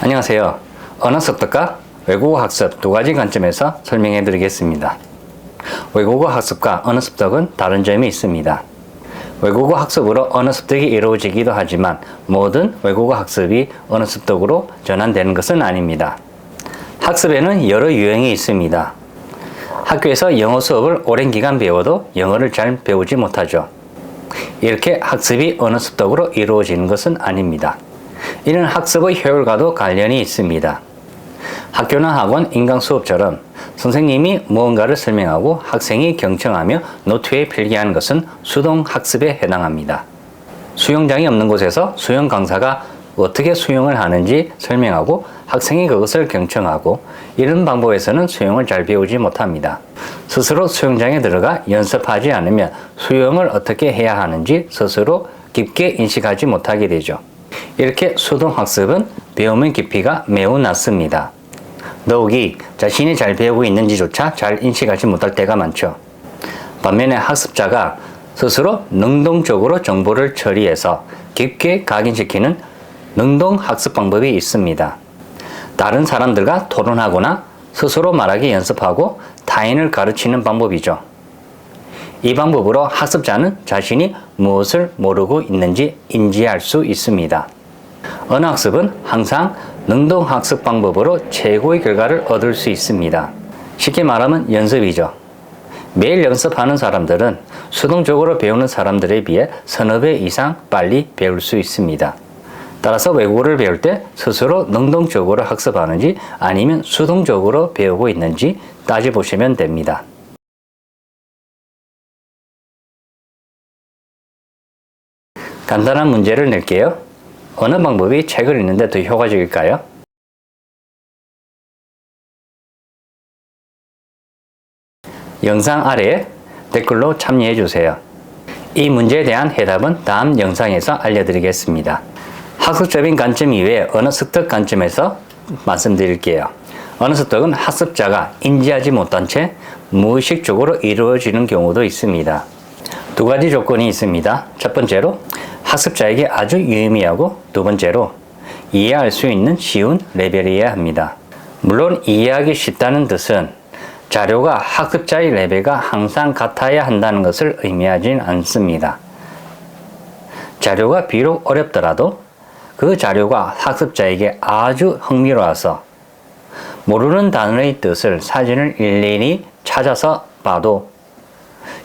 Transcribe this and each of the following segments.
안녕하세요. 언어 습득과 외국어 학습 두 가지 관점에서 설명해 드리겠습니다. 외국어 학습과 언어 습득은 다른 점이 있습니다. 외국어 학습으로 언어 습득이 이루어지기도 하지만 모든 외국어 학습이 언어 습득으로 전환되는 것은 아닙니다. 학습에는 여러 유형이 있습니다. 학교에서 영어 수업을 오랜 기간 배워도 영어를 잘 배우지 못하죠. 이렇게 학습이 언어 습득으로 이루어지는 것은 아닙니다. 이는 학습의 효율과도 관련이 있습니다. 학교나 학원, 인강 수업처럼 선생님이 무언가를 설명하고 학생이 경청하며 노트에 필기하는 것은 수동 학습에 해당합니다. 수영장이 없는 곳에서 수영 강사가 어떻게 수영을 하는지 설명하고 학생이 그것을 경청하고 이런 방법에서는 수영을 잘 배우지 못합니다. 스스로 수영장에 들어가 연습하지 않으면 수영을 어떻게 해야 하는지 스스로 깊게 인식하지 못하게 되죠. 이렇게 수동학습은 배움의 깊이가 매우 낮습니다. 더욱이 자신이 잘 배우고 있는지조차 잘 인식하지 못할 때가 많죠. 반면에 학습자가 스스로 능동적으로 정보를 처리해서 깊게 각인시키는 능동학습 방법이 있습니다. 다른 사람들과 토론하거나 스스로 말하기 연습하고 타인을 가르치는 방법이죠. 이 방법으로 학습자는 자신이 무엇을 모르고 있는지 인지할 수 있습니다. 언어학습은 항상 능동학습 방법으로 최고의 결과를 얻을 수 있습니다. 쉽게 말하면 연습이죠. 매일 연습하는 사람들은 수동적으로 배우는 사람들에 비해 서너 배 이상 빨리 배울 수 있습니다. 따라서 외국어를 배울 때 스스로 능동적으로 학습하는지 아니면 수동적으로 배우고 있는지 따져보시면 됩니다. 간단한 문제를 낼게요. 어느 방법이 책을 읽는데 더 효과적일까요? 영상 아래에 댓글로 참여해 주세요. 이 문제에 대한 해답은 다음 영상에서 알려드리겠습니다. 학습적인 관점 이외에 언어 습득 관점에서 말씀드릴게요. 언어 습득은 학습자가 인지하지 못한 채 무의식적으로 이루어지는 경우도 있습니다. 두 가지 조건이 있습니다. 첫 번째로 학습자에게 아주 유의미하고 두 번째로 이해할 수 있는 쉬운 레벨이어야 합니다. 물론 이해하기 쉽다는 뜻은 자료가 학습자의 레벨과 항상 같아야 한다는 것을 의미하진 않습니다. 자료가 비록 어렵더라도 그 자료가 학습자에게 아주 흥미로워서 모르는 단어의 뜻을 사진을 일일이 찾아서 봐도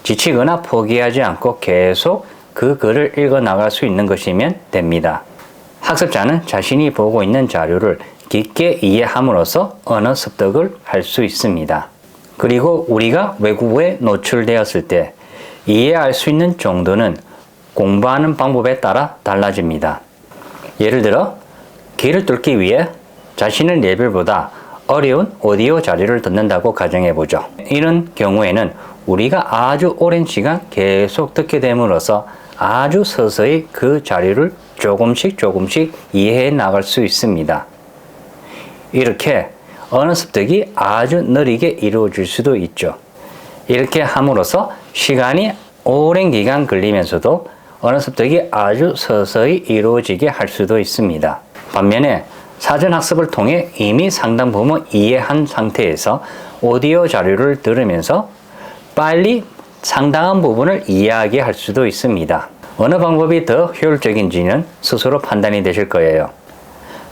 지치거나 포기하지 않고 계속 그 글을 읽어 나갈 수 있는 것이면 됩니다. 학습자는 자신이 보고 있는 자료를 깊게 이해함으로써 언어 습득을 할 수 있습니다. 그리고 우리가 외국어에 노출되었을 때 이해할 수 있는 정도는 공부하는 방법에 따라 달라집니다. 예를 들어 귀를 뚫기 위해 자신의 레벨보다 어려운 오디오 자료를 듣는다고 가정해보죠. 이런 경우에는 우리가 아주 오랜 시간 계속 듣게 됨으로써 아주 서서히 그 자료를 조금씩 이해해 나갈 수 있습니다. 이렇게 언어 습득이 아주 느리게 이루어질 수도 있죠. 이렇게 함으로써 시간이 오랜 기간 걸리면서도 언어 습득이 아주 서서히 이루어지게 할 수도 있습니다. 반면에 사전 학습을 통해 이미 상당 부분 이해한 상태에서 오디오 자료를 들으면서 빨리 상당한 부분을 이해하게 할 수도 있습니다. 어느 방법이 더 효율적인지는 스스로 판단이 되실 거예요.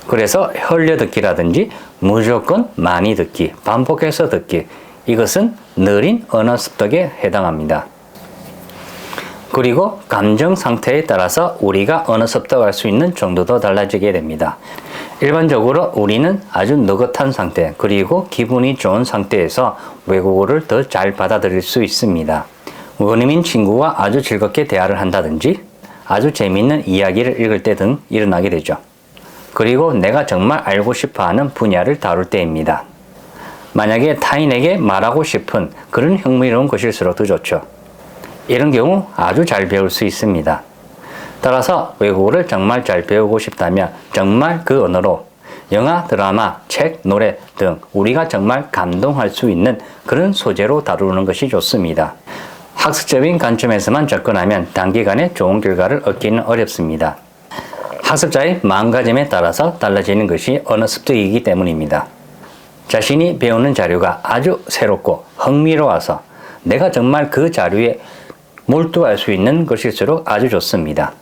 그래서 흘려듣기라든지 무조건 많이 듣기, 반복해서 듣기, 이것은 느린 언어 습득에 해당합니다. 그리고 감정 상태에 따라서 우리가 언어 습득할 수 있는 정도도 달라지게 됩니다. 일반적으로 우리는 아주 느긋한 상태 그리고 기분이 좋은 상태에서 외국어를 더 잘 받아들일 수 있습니다. 원어민 친구와 아주 즐겁게 대화를 한다든지 아주 재미있는 이야기를 읽을 때 등 일어나게 되죠. 그리고 내가 정말 알고 싶어하는 분야를 다룰 때입니다. 만약에 타인에게 말하고 싶은 그런 흥미로운 것일수록 더 좋죠. 이런 경우 아주 잘 배울 수 있습니다. 따라서 외국어를 정말 잘 배우고 싶다면 정말 그 언어로 영화, 드라마, 책, 노래 등 우리가 정말 감동할 수 있는 그런 소재로 다루는 것이 좋습니다. 학습적인 관점에서만 접근하면 단기간에 좋은 결과를 얻기는 어렵습니다. 학습자의 마음가짐에 따라서 달라지는 것이 언어 습득이기 때문입니다. 자신이 배우는 자료가 아주 새롭고 흥미로워서 내가 정말 그 자료에 몰두할 수 있는 것일수록 아주 좋습니다.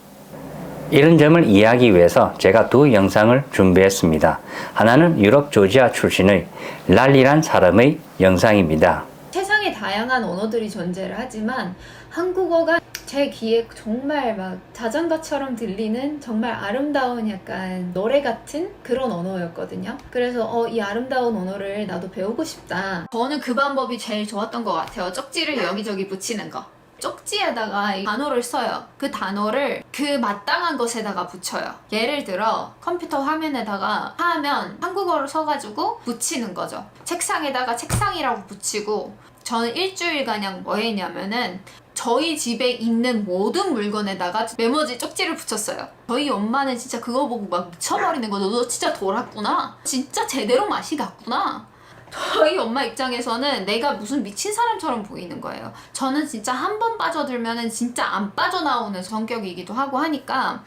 이런 점을 이해하기 위해서 제가 두 영상을 준비했습니다. 하나는 유럽 조지아 출신의 랄리란 사람의 영상입니다. 세상에 다양한 언어들이 존재를 하지만 한국어가 제 귀에 정말 막 자장가처럼 들리는 정말 아름다운 약간 노래 같은 그런 언어였거든요. 그래서 이 아름다운 언어를 나도 배우고 싶다. 저는 그 방법이 제일 좋았던 것 같아요. 쪽지를 여기저기 붙이는 거. 쪽지에다가 이 단어를 써요. 그 단어를 그 마땅한 것에다가 붙여요. 예를 들어 컴퓨터 화면에다가 하면 한국어를 써가지고 붙이는 거죠. 책상에다가 책상이라고 붙이고, 저는 일주일가량 뭐 했냐면은 저희 집에 있는 모든 물건에다가 메모지 쪽지를 붙였어요. 저희 엄마는 진짜 그거 보고 막 미쳐버리는 거죠. 너 진짜 돌았구나. 진짜 제대로 맛이 갔구나. 저희 엄마 입장에서는 내가 무슨 미친 사람처럼 보이는 거예요. 저는 진짜 한 번 빠져들면은 진짜 안 빠져나오는 성격이기도 하고 하니까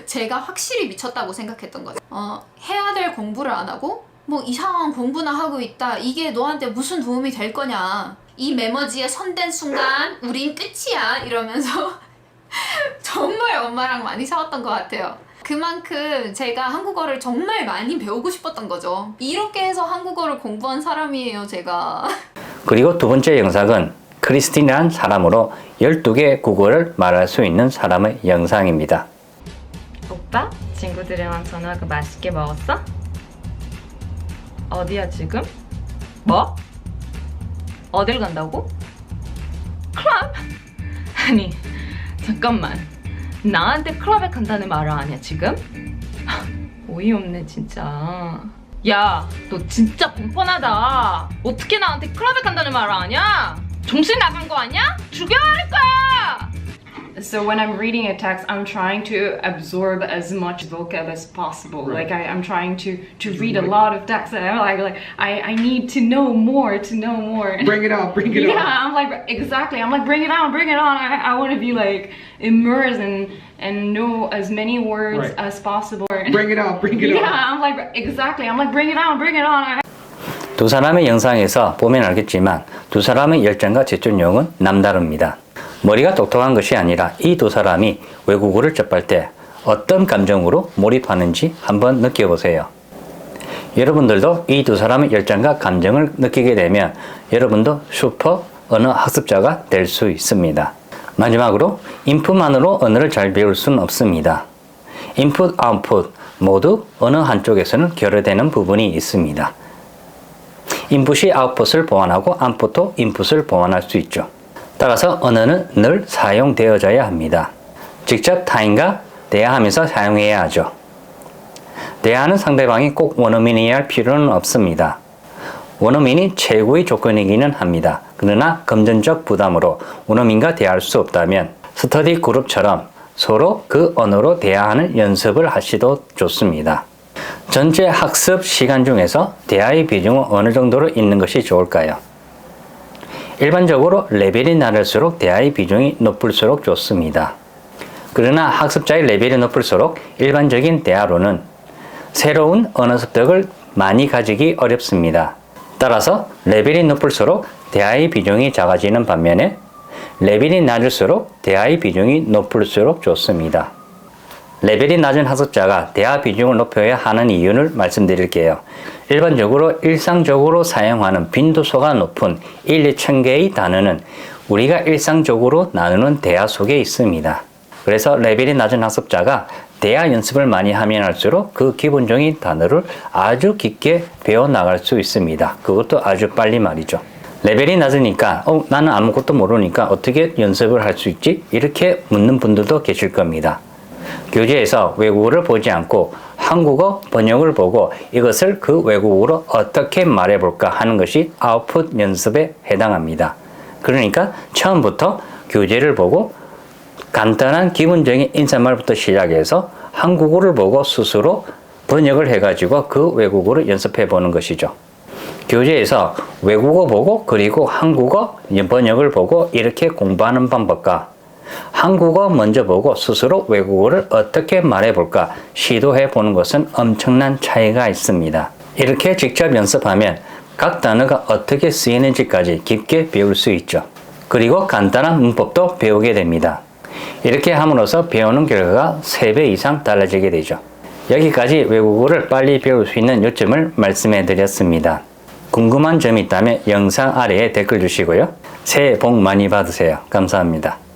제가 확실히 미쳤다고 생각했던 거죠. 해야 될 공부를 안 하고 뭐 이상한 공부나 하고 있다. 이게 너한테 무슨 도움이 될 거냐. 이 메모지에 손댄 순간 우린 끝이야. 이러면서 정말 엄마랑 많이 싸웠던 것 같아요. 그만큼 제가 한국어를 정말 많이 배우고 싶었던 거죠. 이렇게 해서 한국어를 공부한 사람이에요, 제가. 그리고 두 번째 영상은 크리스틴이라는 사람으로 12개 국어를 말할 수 있는 사람의 영상입니다. 오빠? 친구들이랑 저녁 맛있게 먹었어? 어디야 지금? 뭐? 어딜 간다고? 클럽? 아니 잠깐만, 나한테 클럽에 간다는 말을 아냐 지금? 어이없네 진짜. 야, 너 진짜 뻔뻔하다. 어떻게 나한테 클럽에 간다는 말을 아냐? 정신 나간 거 아니야? 죽여버릴 거야! So when I'm reading a text, I'm trying to absorb as much vocab as possible. Right. Like I'm trying to read a lot of text, and I'm I need to know more. Bring it out, bring it Yeah, out. I'm like exactly. I'm like bring it on. I want to be like immersed and know as many words Right. as possible. Bring it out, bring it Yeah, out. I'm like exactly. I'm like bring it on. 두 사람의 영상에서 보면 알겠지만 두 사람의 열정과 집중력은 남다릅니다. 머리가 똑똑한 것이 아니라 이 두 사람이 외국어를 접할 때 어떤 감정으로 몰입하는지 한번 느껴보세요. 여러분들도 이 두 사람의 열정과 감정을 느끼게 되면 여러분도 슈퍼 언어 학습자가 될 수 있습니다. 마지막으로 인풋만으로 언어를 잘 배울 수는 없습니다. 인풋, 아웃풋 모두 어느 한쪽에서는 결여되는 부분이 있습니다. 인풋이 아웃풋을 보완하고 아웃풋도 인풋을 보완할 수 있죠. 따라서 언어는 늘 사용되어져야 합니다. 직접 타인과 대화하면서 사용해야 하죠. 대화하는 상대방이 꼭 원어민이어야 할 필요는 없습니다. 원어민이 최고의 조건이기는 합니다. 그러나 금전적 부담으로 원어민과 대화할 수 없다면 스터디 그룹처럼 서로 그 언어로 대화하는 연습을 하셔도 좋습니다. 전체 학습 시간 중에서 대화의 비중은 어느 정도로 있는 것이 좋을까요? 일반적으로 레벨이 낮을수록 대화의 비중이 높을수록 좋습니다. 그러나 학습자의 레벨이 높을수록 일반적인 대화로는 새로운 언어 습득을 많이 가지기 어렵습니다. 따라서 레벨이 높을수록 대화의 비중이 작아지는 반면에 레벨이 낮을수록 대화의 비중이 높을수록 좋습니다. 레벨이 낮은 학습자가 대화 비중을 높여야 하는 이유를 말씀드릴게요. 일반적으로 일상적으로 사용하는 빈도수가 높은 1, 2천 개의 단어는 우리가 일상적으로 나누는 대화 속에 있습니다. 그래서 레벨이 낮은 학습자가 대화 연습을 많이 하면 할수록 그 기본적인 단어를 아주 깊게 배워나갈 수 있습니다. 그것도 아주 빨리 말이죠. 레벨이 낮으니까 나는 아무것도 모르니까 어떻게 연습을 할 수 있지? 이렇게 묻는 분들도 계실 겁니다. 교재에서 외국어를 보지 않고 한국어 번역을 보고 이것을 그 외국어로 어떻게 말해볼까 하는 것이 아웃풋 연습에 해당합니다. 그러니까 처음부터 교재를 보고 간단한 기본적인 인사말부터 시작해서 한국어를 보고 스스로 번역을 해가지고 그 외국어를 연습해 보는 것이죠. 교재에서 외국어 보고 그리고 한국어 번역을 보고 이렇게 공부하는 방법과 한국어 먼저 보고 스스로 외국어를 어떻게 말해볼까 시도해 보는 것은 엄청난 차이가 있습니다. 이렇게 직접 연습하면 각 단어가 어떻게 쓰이는지까지 깊게 배울 수 있죠. 그리고 간단한 문법도 배우게 됩니다. 이렇게 함으로써 배우는 결과가 3배 이상 달라지게 되죠. 여기까지 외국어를 빨리 배울 수 있는 요점을 말씀해 드렸습니다. 궁금한 점이 있다면 영상 아래에 댓글 주시고요. 새해 복 많이 받으세요. 감사합니다.